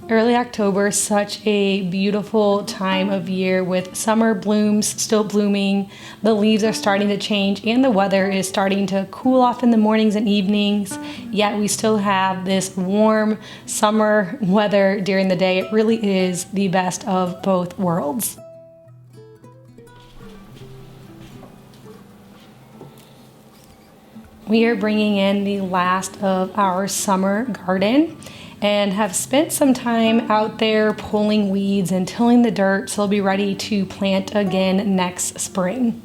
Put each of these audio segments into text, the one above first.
Early October is such a beautiful time of year with summer blooms still blooming, the leaves are starting to change, and the weather is starting to cool off in the mornings and evenings, yet we still have this warm summer weather during the day. It really is the best of both worlds. We are bringing in the last of our summer garden and have spent some time out there pulling weeds and tilling the dirt so it'll be ready to plant again next spring.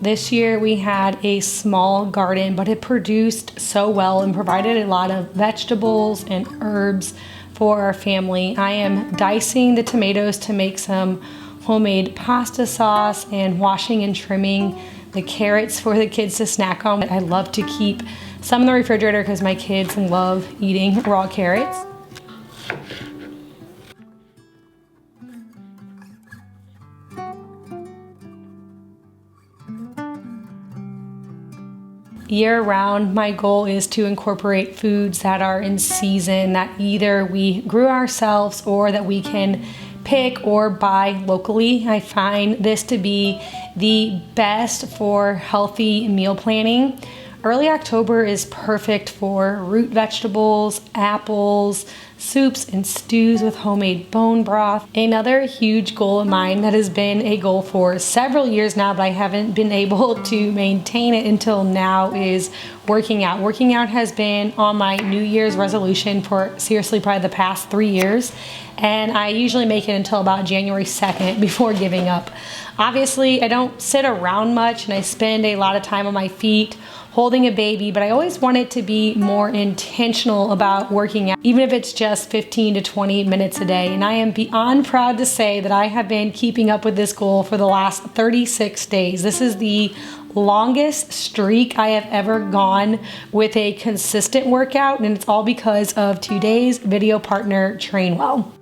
This year we had a small garden, but it produced so well and provided a lot of vegetables and herbs for our family. I am dicing the tomatoes to make some homemade pasta sauce and washing and trimming the carrots for the kids to snack on. I love to keep some in the refrigerator because my kids love eating raw carrots. Year-round, my goal is to incorporate foods that are in season, that either we grew ourselves or that we can pick or buy locally. I find this to be the best for healthy meal planning. Early October is perfect for root vegetables, apples, soups and stews with homemade bone broth. Another huge goal of mine that has been a goal for several years now, but I haven't been able to maintain it until now, is working out. Working out has been on my New Year's resolution for seriously probably the past 3 years, and I usually make it until about January 2nd before giving up. Obviously, I don't sit around much and I spend a lot of time on my feet holding a baby, but I always wanted to be more intentional about working out, even if it's just 15 to 20 minutes a day. And I am beyond proud to say that I have been keeping up with this goal for the last 36 days. This is the longest streak I have ever gone with a consistent workout, and it's all because of today's video partner, Trainwell.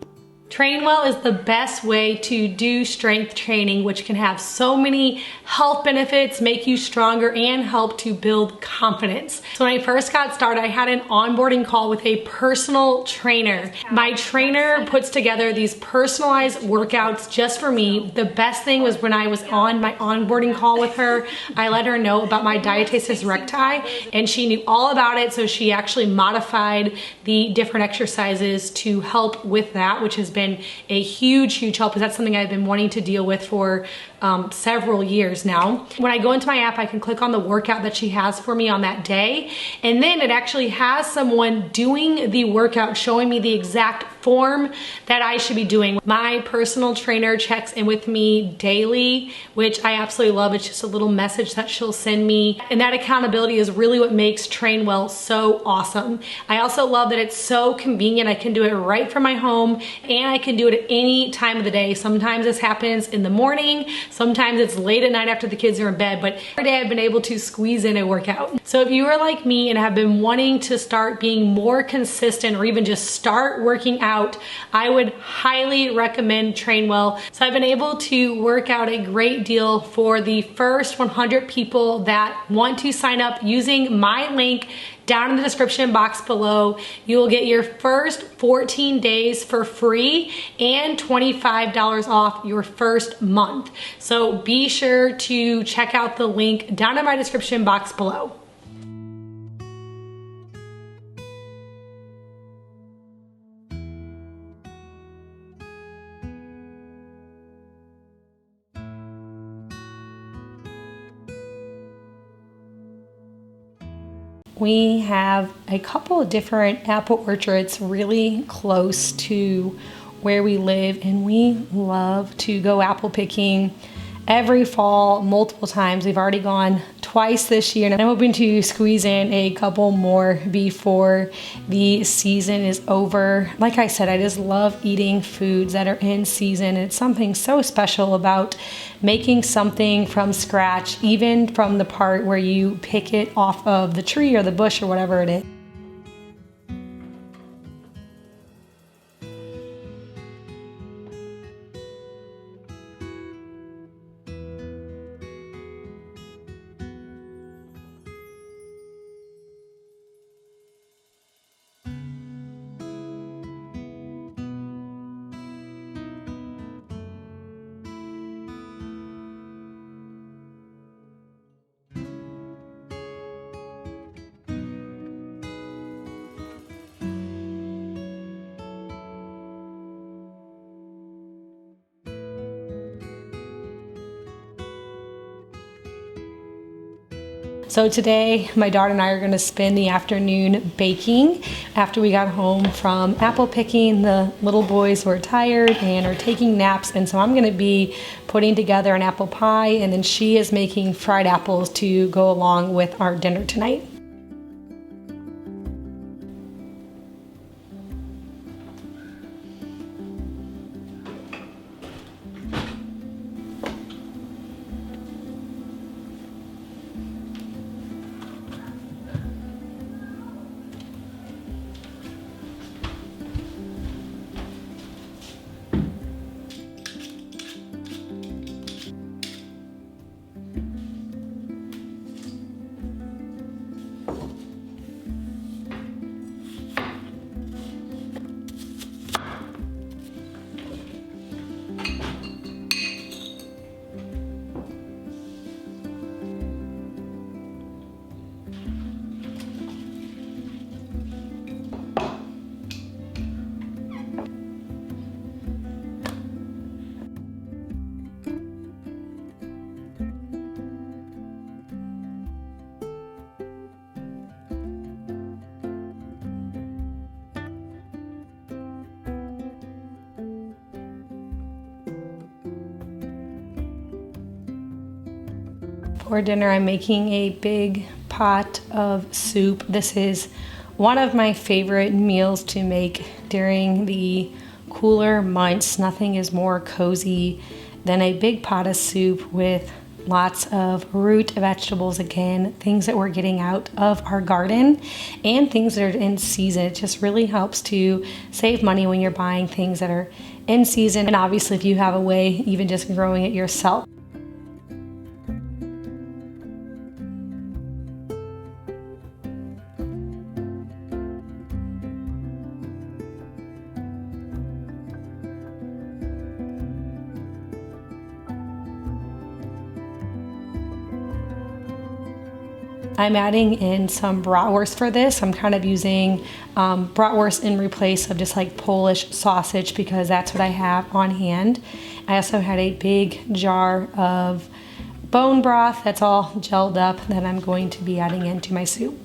Trainwell is the best way to do strength training, which can have so many health benefits, make you stronger, and help to build confidence. So when I first got started, I had an onboarding call with a personal trainer. My trainer puts together these personalized workouts just for me. The best thing was when I was on my onboarding call with her, I let her know about my diastasis recti, and she knew all about it, so she actually modified the different exercises to help with that, which has been a huge help, because that's something I've been wanting to deal with for several years now. When I go into my app, I can click on the workout that she has for me on that day, and then it actually has someone doing the workout, showing me the exact form that I should be doing. My personal trainer checks in with me daily, which I absolutely love. It's just a little message that she'll send me, and that accountability is really what makes Trainwell so awesome. I also love that it's so convenient. I can do it right from my home, and I can do it at any time of the day. Sometimes this happens in the morning, sometimes it's late at night after the kids are in bed, but every day I've been able to squeeze in a workout. So if you are like me and have been wanting to start being more consistent or even just start working out, I would highly recommend Trainwell. So I've been able to work out a great deal for the first 100 people that want to sign up using my link down in the description box below. You will get your first 14 days for free and $25 off your first month. So be sure to check out the link down in my description box below. We have a couple of different apple orchards really close to where we live, and we love to go apple picking every fall, multiple times. We've already gone twice this year, and I'm hoping to squeeze in a couple more before the season is over. Like I said, I just love eating foods that are in season, and it's something so special about making something from scratch, even from the part where you pick it off of the tree or the bush or whatever it is. So today, my daughter and I are gonna spend the afternoon baking. After we got home from apple picking, the little boys were tired and are taking naps, and so I'm gonna be putting together an apple pie, and then she is making fried apples to go along with our dinner tonight. For dinner, I'm making a big pot of soup. This is one of my favorite meals to make during the cooler months. Nothing is more cozy than a big pot of soup with lots of root vegetables, again, things that we're getting out of our garden and things that are in season. It just really helps to save money when you're buying things that are in season, and obviously if you have a way, even just growing it yourself. I'm adding in some bratwurst for this. I'm kind of using bratwurst in place of just like Polish sausage because that's what I have on hand. I also had a big jar of bone broth that's all gelled up that I'm going to be adding into my soup.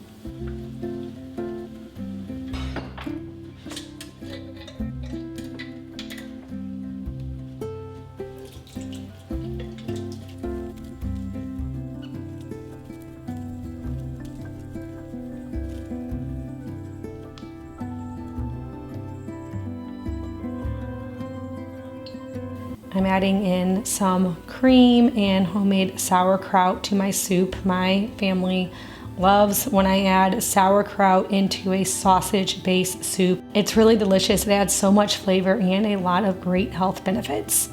I'm adding in some cream and homemade sauerkraut to my soup. My family loves when I add sauerkraut into a sausage-based soup. It's really delicious. It adds so much flavor and a lot of great health benefits.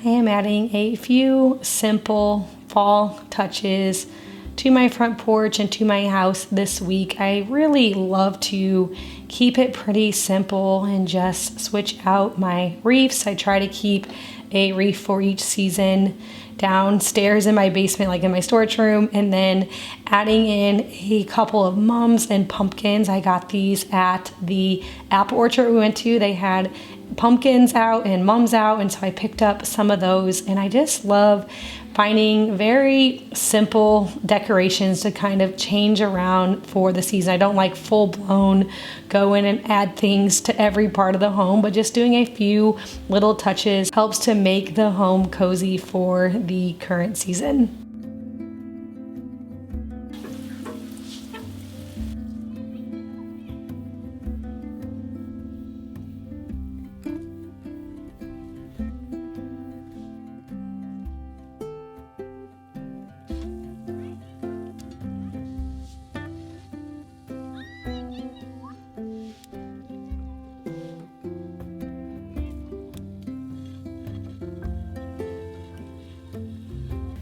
I am adding a few simple fall touches to my front porch and to my house this week. I really love to keep it pretty simple and just switch out my wreaths. I try to keep a wreath for each season downstairs in my basement, like in my storage room, and then adding in a couple of mums and pumpkins. I got these at the apple orchard we went to. They had pumpkins out and mums out, and so I picked up some of those, and I just love finding very simple decorations to kind of change around for the season. I don't like full blown go in and add things to every part of the home, but just doing a few little touches helps to make the home cozy for the current season.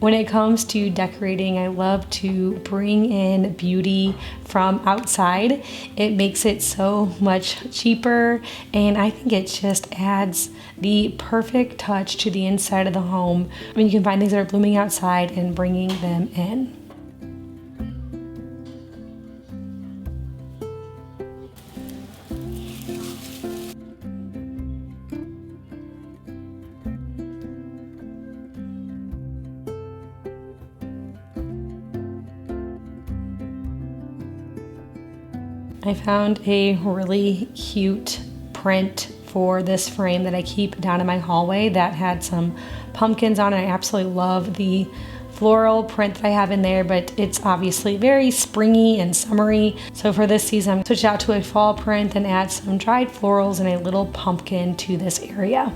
When it comes to decorating, I love to bring in beauty from outside. It makes it so much cheaper, and I think it just adds the perfect touch to the inside of the home when you can find things that are blooming outside and bringing them in. I found a really cute print for this frame that I keep down in my hallway that had some pumpkins on it. I absolutely love the floral print that I have in there, but it's obviously very springy and summery. So for this season, I'm switched out to a fall print and add some dried florals and a little pumpkin to this area.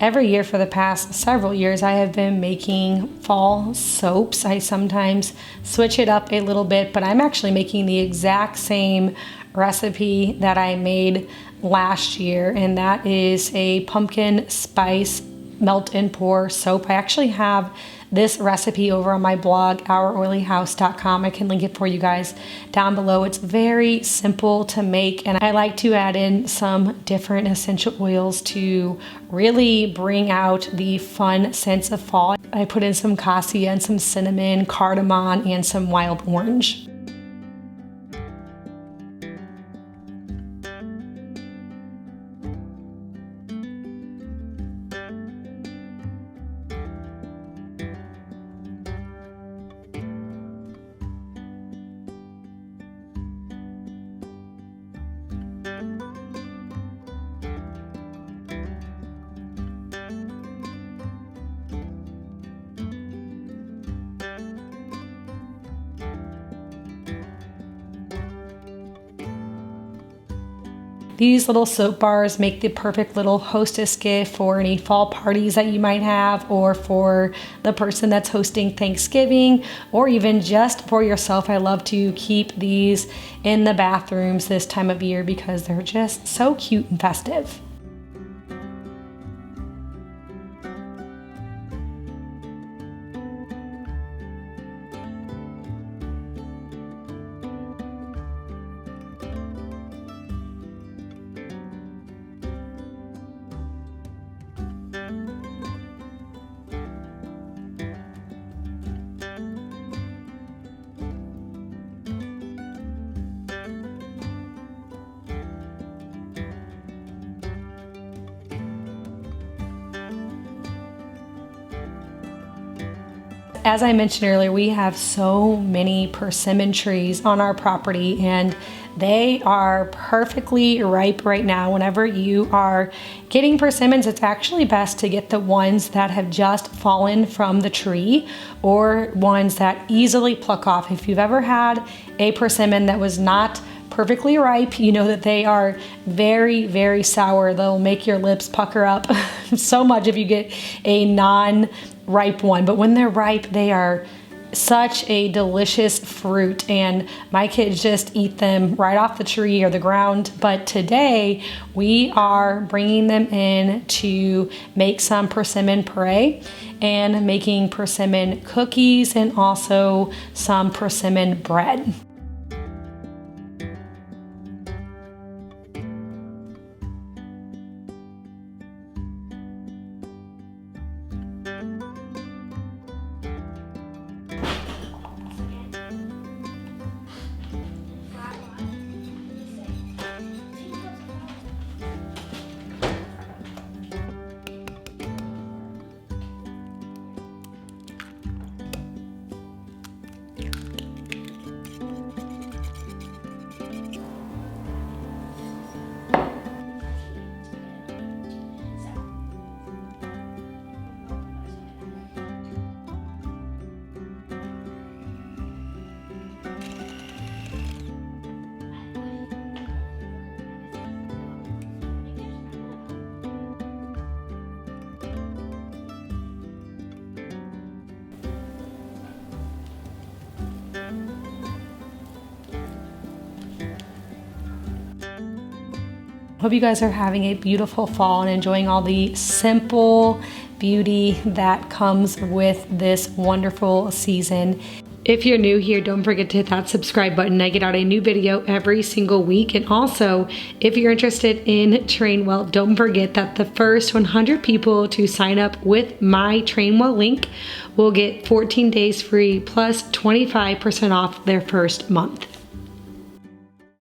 Every year for the past several years, I have been making fall soaps. I sometimes switch it up a little bit, but I'm actually making the exact same recipe that I made last year, and that is a pumpkin spice melt and pour soap. I actually have this recipe over on my blog, ouroilyhouse.com. I can link it for you guys down below. It's very simple to make, and I like to add in some different essential oils to really bring out the fun sense of fall. I put in some cassia and some cinnamon, cardamom, and some wild orange. These little soap bars make the perfect little hostess gift for any fall parties that you might have, or for the person that's hosting Thanksgiving, or even just for yourself. I love to keep these in the bathrooms this time of year because they're just so cute and festive. As I mentioned earlier, we have so many persimmon trees on our property, and they are perfectly ripe right now. Whenever you are getting persimmons, it's actually best to get the ones that have just fallen from the tree, or ones that easily pluck off. If you've ever had a persimmon that was not perfectly ripe, you know that they are very, very sour. They'll make your lips pucker up so much if you get a non-ripe one. But when they're ripe, they are such a delicious fruit, and my kids just eat them right off the tree or the ground. But today we are bringing them in to make some persimmon puree and making persimmon cookies and also some persimmon bread. hope you guys are having a beautiful fall and enjoying all the simple beauty that comes with this wonderful season. If you're new here, don't forget to hit that subscribe button. I get out a new video every single week. And also, if you're interested in Trainwell, don't forget that the first 100 people to sign up with my Trainwell link will get 14 days free plus 25% off their first month.